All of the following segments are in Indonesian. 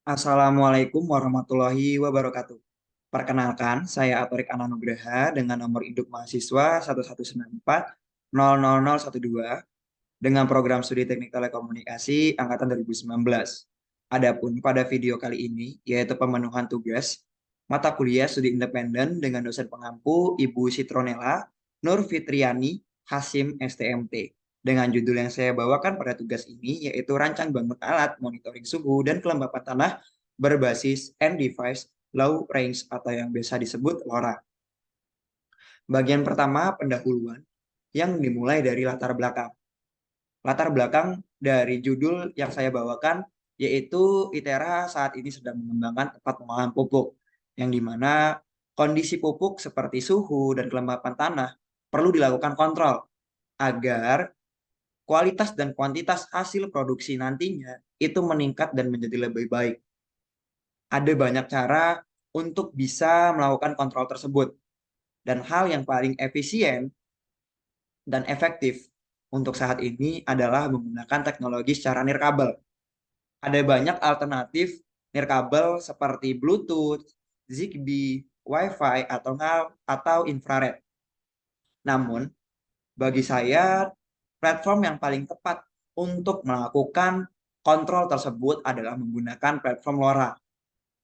Assalamualaikum warahmatullahi wabarakatuh. Perkenalkan, saya Atorik Ananugraha dengan nomor induk mahasiswa 119400012 dengan program studi Teknik Telekomunikasi angkatan 2019. Adapun pada video kali ini yaitu pemenuhan tugas mata kuliah studi independen dengan dosen pengampu Ibu Citronella Nur Fitriani Hasim STMT. Dengan judul yang saya bawakan pada tugas ini yaitu rancang bangun alat monitoring suhu dan kelembapan tanah berbasis End-Device Low Range atau yang biasa disebut LoRa. Bagian pertama pendahuluan yang dimulai dari latar belakang. Latar belakang dari judul yang saya bawakan yaitu ITERA saat ini sedang mengembangkan tempat pengolahan pupuk yang dimana kondisi pupuk seperti suhu dan kelembapan tanah perlu dilakukan kontrol agar kualitas dan kuantitas hasil produksi nantinya itu meningkat dan menjadi lebih baik. Ada banyak cara untuk bisa melakukan kontrol tersebut. Dan hal yang paling efisien dan efektif untuk saat ini adalah menggunakan teknologi secara nirkabel. Ada banyak alternatif nirkabel seperti Bluetooth, Zigbee, Wi-Fi, atau infrared. Namun, bagi saya, platform yang paling tepat untuk melakukan kontrol tersebut adalah menggunakan platform LoRa,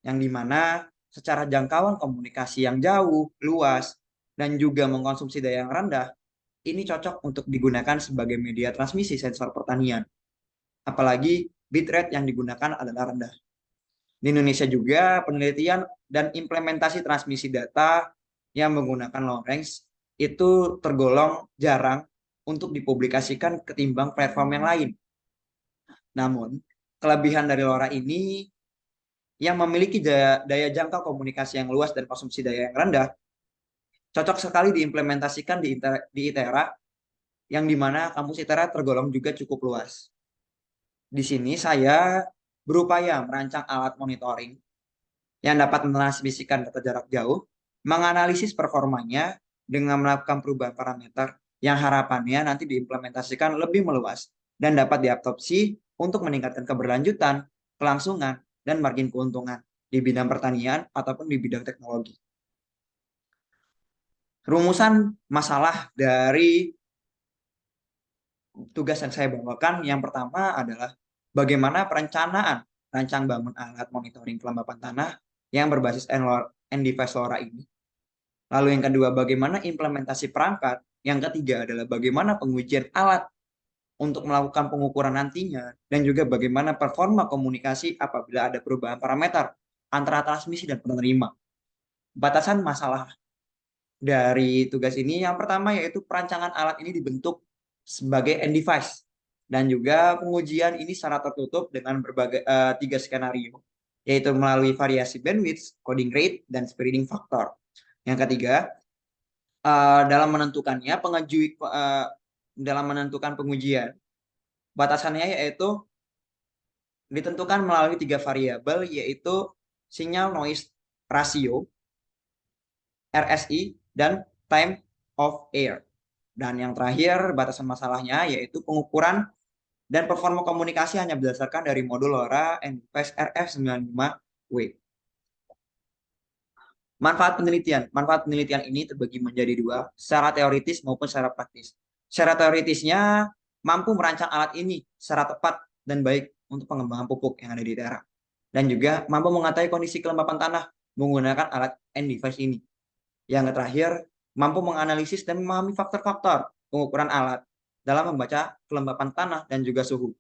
yang dimana secara jangkauan komunikasi yang jauh, luas, dan juga mengkonsumsi daya yang rendah, ini cocok untuk digunakan sebagai media transmisi sensor pertanian. Apalagi bitrate yang digunakan adalah rendah. Di Indonesia juga penelitian dan implementasi transmisi data yang menggunakan long range itu tergolong jarang untuk dipublikasikan ketimbang platform yang lain. Namun, kelebihan dari LoRa ini yang memiliki daya jangkau komunikasi yang luas dan konsumsi daya yang rendah, cocok sekali diimplementasikan di ITERA, yang dimana kampus ITERA tergolong juga cukup luas. Di sini saya berupaya merancang alat monitoring yang dapat mentransmisikan data jarak jauh, menganalisis performanya dengan melakukan perubahan parameter yang harapannya nanti diimplementasikan lebih meluas dan dapat diadopsi untuk meningkatkan keberlanjutan, kelangsungan, dan margin keuntungan di bidang pertanian ataupun di bidang teknologi. Rumusan masalah dari tugas yang saya bawakan yang pertama adalah bagaimana perencanaan rancang bangun alat monitoring kelembapan tanah yang berbasis End-Device LoRa ini. Lalu yang kedua, bagaimana implementasi perangkat. Yang ketiga adalah bagaimana pengujian alat untuk melakukan pengukuran nantinya. Dan juga bagaimana performa komunikasi apabila ada perubahan parameter antara transmisi dan penerima. Batasan masalah dari tugas ini yang pertama yaitu perancangan alat ini dibentuk sebagai end device dan juga pengujian ini secara tertutup dengan berbagai tiga skenario yaitu melalui variasi bandwidth, coding rate, dan spreading factor. Yang ketiga, dalam menentukannya dalam menentukan pengujian batasannya yaitu ditentukan melalui tiga variabel yaitu signal noise ratio, RSI, dan time of air. Dan yang terakhir, batasan masalahnya yaitu pengukuran dan performa komunikasi hanya berdasarkan dari modul LoRa End-Device RF95W. Manfaat penelitian ini terbagi menjadi dua, secara teoritis maupun secara praktis. Secara teoritisnya, mampu merancang alat ini secara tepat dan baik untuk pengembangan pupuk yang ada di daerah. Dan juga mampu mengetahui kondisi kelembapan tanah menggunakan alat End-Device ini. Yang terakhir, mampu menganalisis dan memahami faktor-faktor pengukuran alat dalam membaca kelembapan tanah dan juga suhu.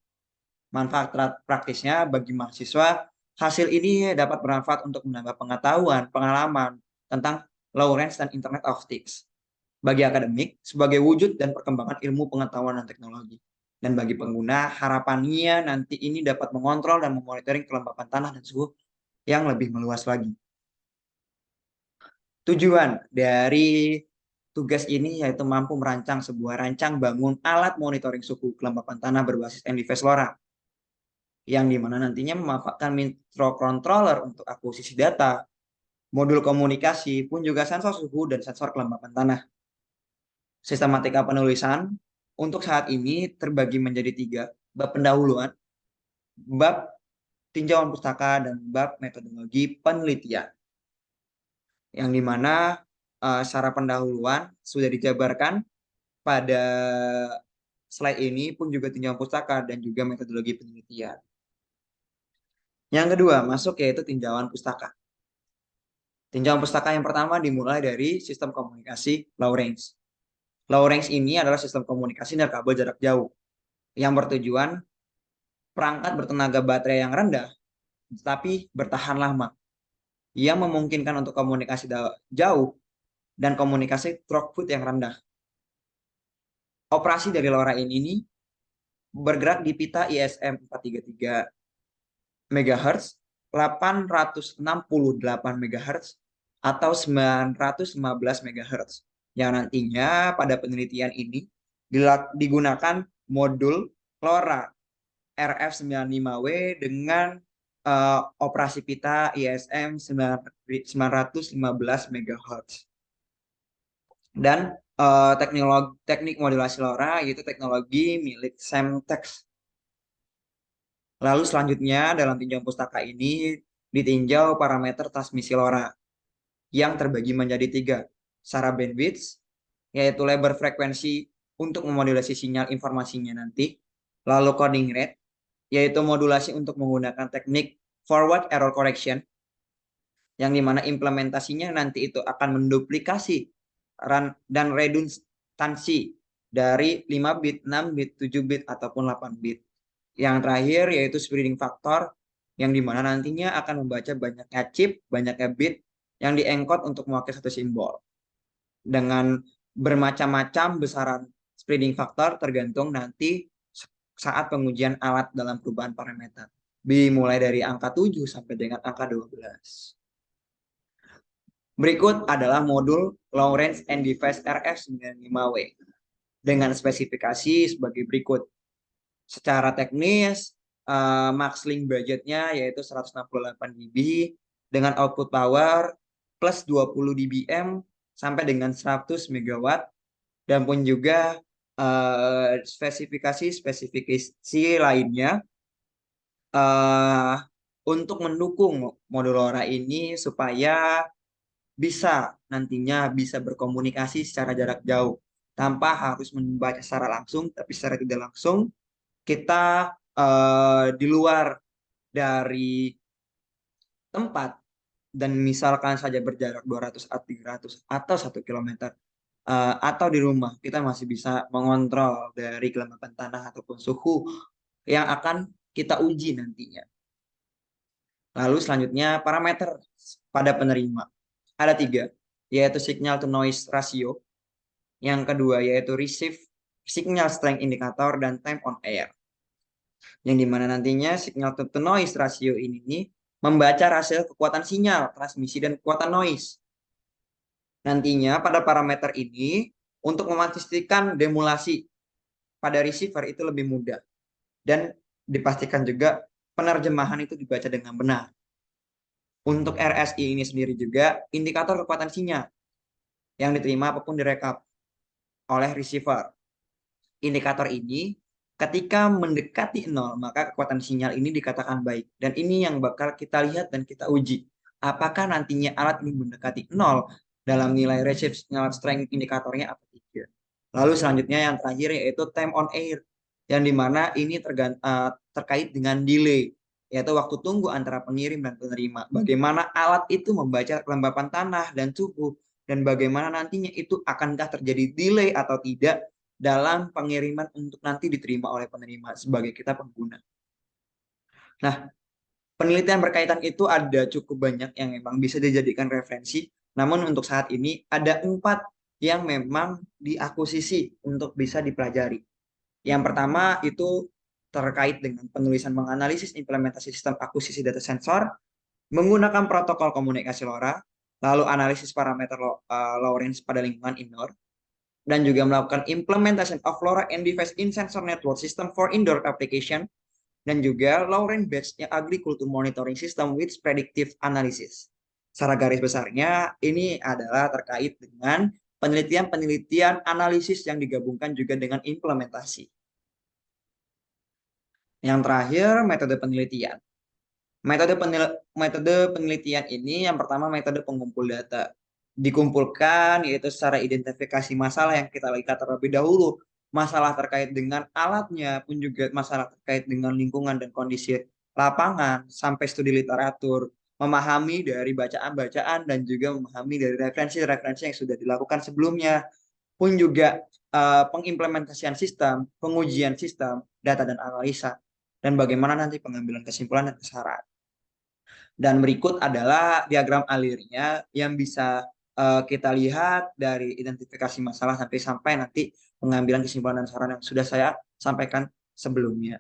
Manfaat praktisnya bagi mahasiswa, hasil ini dapat bermanfaat untuk menambah pengetahuan, pengalaman tentang low range dan Internet of Things. Bagi akademik, sebagai wujud dan perkembangan ilmu pengetahuan dan teknologi. Dan bagi pengguna, harapannya nanti ini dapat mengontrol dan memonitoring kelembapan tanah dan suhu yang lebih meluas lagi. Tujuan dari tugas ini yaitu mampu merancang sebuah rancang bangun alat monitoring suhu kelembapan tanah berbasis End-Device LoRa yang dimana nantinya memanfaatkan microcontroller untuk akuisisi data, modul komunikasi, pun juga sensor suhu dan sensor kelembapan tanah. Sistematika penulisan untuk saat ini terbagi menjadi tiga, bab pendahuluan, bab tinjauan pustaka dan bab metodologi penelitian. Yang dimana secara pendahuluan sudah dijabarkan pada slide ini pun juga tinjauan pustaka dan juga metodologi penelitian. Yang kedua masuk yaitu tinjauan pustaka. Tinjauan pustaka yang pertama dimulai dari sistem komunikasi low range. Low range ini adalah sistem komunikasi nirkabel jarak jauh yang bertujuan perangkat bertenaga baterai yang rendah tetapi bertahan lama, yang memungkinkan untuk komunikasi jauh dan komunikasi throughput yang rendah. Operasi dari LoRa ini bergerak di pita ISM 433 MHz, 868 MHz, atau 915 MHz. Yang nantinya pada penelitian ini digunakan modul LoRa RF95W dengan operasi pita ISM 915 MHz. Dan teknik modulasi LoRa yaitu teknologi milik Semtech. Lalu selanjutnya dalam tinjauan pustaka ini ditinjau parameter transmisi LoRa yang terbagi menjadi 3. Secara bandwidth, yaitu lebar frekuensi untuk memodulasi sinyal informasinya nanti. Lalu coding rate, yaitu modulasi untuk menggunakan teknik forward error correction, yang dimana implementasinya nanti itu akan menduplikasi dan redundansi dari 5 bit, 6 bit, 7 bit, ataupun 8 bit. Yang terakhir yaitu spreading factor, yang dimana nantinya akan membaca banyaknya chip, banyaknya bit yang diencode untuk mewakili satu simbol. Dengan bermacam-macam besaran spreading factor tergantung nanti saat pengujian alat dalam perubahan parameter. Dimulai dari angka 7 sampai dengan angka 12. Berikut adalah modul Long Range and Device RF95W dengan spesifikasi sebagai berikut. Secara teknis, max link budgetnya yaitu 168 dB dengan output power plus 20 dBm sampai dengan 100 MW, dan pun juga spesifikasi lainnya untuk mendukung modul LoRa ini supaya bisa nantinya bisa berkomunikasi secara jarak jauh tanpa harus membaca secara langsung, tapi secara tidak langsung kita di luar dari tempat dan misalkan saja berjarak 200 atau 300 atau 1 kilometer atau di rumah kita masih bisa mengontrol dari kelembapan tanah ataupun suhu yang akan kita uji nantinya. Lalu selanjutnya parameter pada penerima. Ada 3, yaitu signal to noise ratio. Yang kedua yaitu receive signal strength indicator dan time on air. Yang dimana nantinya signal to noise ratio ini membaca rasio kekuatan sinyal, transmisi, dan kekuatan noise. Nantinya pada parameter ini untuk memastikan demulasi pada receiver itu lebih mudah. Dan dipastikan juga penerjemahan itu dibaca dengan benar. Untuk RSI ini sendiri juga indikator kekuatan sinyal yang diterima apapun direkap oleh receiver. Indikator ini ketika mendekati 0 maka kekuatan sinyal ini dikatakan baik. Dan ini yang bakal kita lihat dan kita uji. Apakah nantinya alat ini mendekati 0 dalam nilai receive signal strength indikatornya apa tidak. Lalu selanjutnya yang terakhir yaitu time on air, yang dimana ini terkait dengan delay, yaitu waktu tunggu antara pengirim dan penerima. Bagaimana alat itu membaca kelembapan tanah dan suhu, dan bagaimana nantinya itu akankah terjadi delay atau tidak dalam pengiriman untuk nanti diterima oleh penerima sebagai kita pengguna. Nah, penelitian berkaitan itu ada cukup banyak yang memang bisa dijadikan referensi. Namun untuk saat ini ada 4 yang memang diakuisisi untuk bisa dipelajari. Yang pertama itu terkait dengan penulisan menganalisis implementasi sistem akuisisi data sensor menggunakan protokol komunikasi LoRa, lalu analisis parameter low range pada lingkungan indoor, dan juga melakukan implementation of LoRa and device in sensor network system for indoor application, dan juga low range based agriculture monitoring system with predictive analysis. Secara garis besarnya ini adalah terkait dengan penelitian analisis yang digabungkan juga dengan implementasi. Yang terakhir, metode penelitian. Metode penelitian ini yang pertama metode pengumpul data. Dikumpulkan yaitu secara identifikasi masalah yang kita lihat terlebih dahulu. Masalah terkait dengan alatnya pun juga masalah terkait dengan lingkungan dan kondisi lapangan sampai studi literatur. Memahami dari bacaan-bacaan dan juga memahami dari referensi-referensi yang sudah dilakukan sebelumnya. Pun juga pengimplementasian sistem, pengujian sistem, data dan analisa. Dan bagaimana nanti pengambilan kesimpulan dan kesaran. Dan berikut adalah diagram alirnya yang bisa kita lihat dari identifikasi masalah sampai nanti pengambilan kesimpulan dan saran yang sudah saya sampaikan sebelumnya.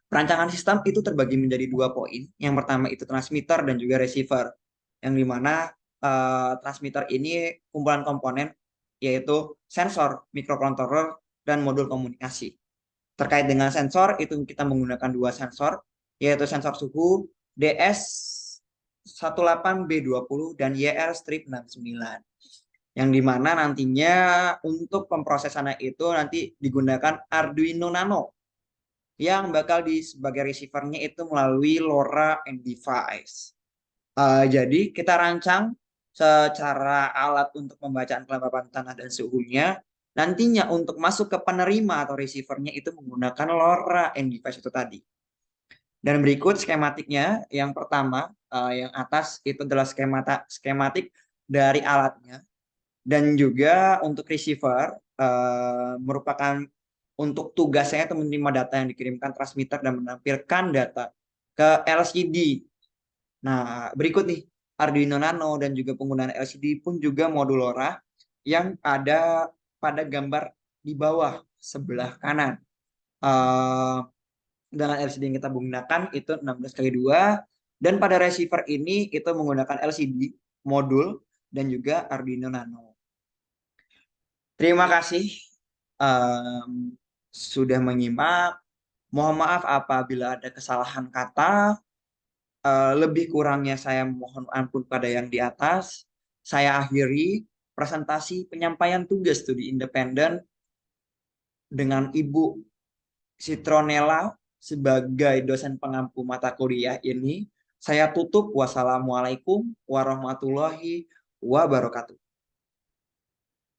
Perancangan sistem itu terbagi menjadi dua poin. Yang pertama itu transmitter dan juga receiver. Yang dimana transmitter ini kumpulan komponen yaitu sensor, microcontroller, dan modul komunikasi. Terkait dengan sensor itu kita menggunakan dua sensor yaitu sensor suhu DS18B20 dan YR-69 yang dimana nantinya untuk pemrosesannya itu nanti digunakan Arduino Nano yang bakal sebagai receivernya itu melalui LoRa and device. Jadi kita rancang secara alat untuk pembacaan kelembapan tanah dan suhunya. Nantinya untuk masuk ke penerima atau receivernya itu menggunakan LoRa and device itu tadi. Dan berikut skematiknya. Yang pertama, yang atas itu adalah skematik dari alatnya. Dan juga untuk receiver merupakan untuk tugasnya itu menerima data yang dikirimkan transmitter dan menampilkan data ke LCD. Nah, berikut nih Arduino Nano dan juga penggunaan LCD pun juga modul LoRa yang ada pada gambar di bawah sebelah kanan. Dengan LCD yang kita gunakan itu 16x2 dan pada receiver ini itu menggunakan LCD modul dan juga Arduino Nano. Terima kasih sudah menyimak. Mohon maaf apabila ada kesalahan kata. Lebih kurangnya saya mohon ampun pada yang di atas. Saya akhiri presentasi penyampaian tugas studi independen dengan Ibu Citronella sebagai dosen pengampu mata kuliah ini. Saya tutup. Wassalamualaikum warahmatullahi wabarakatuh.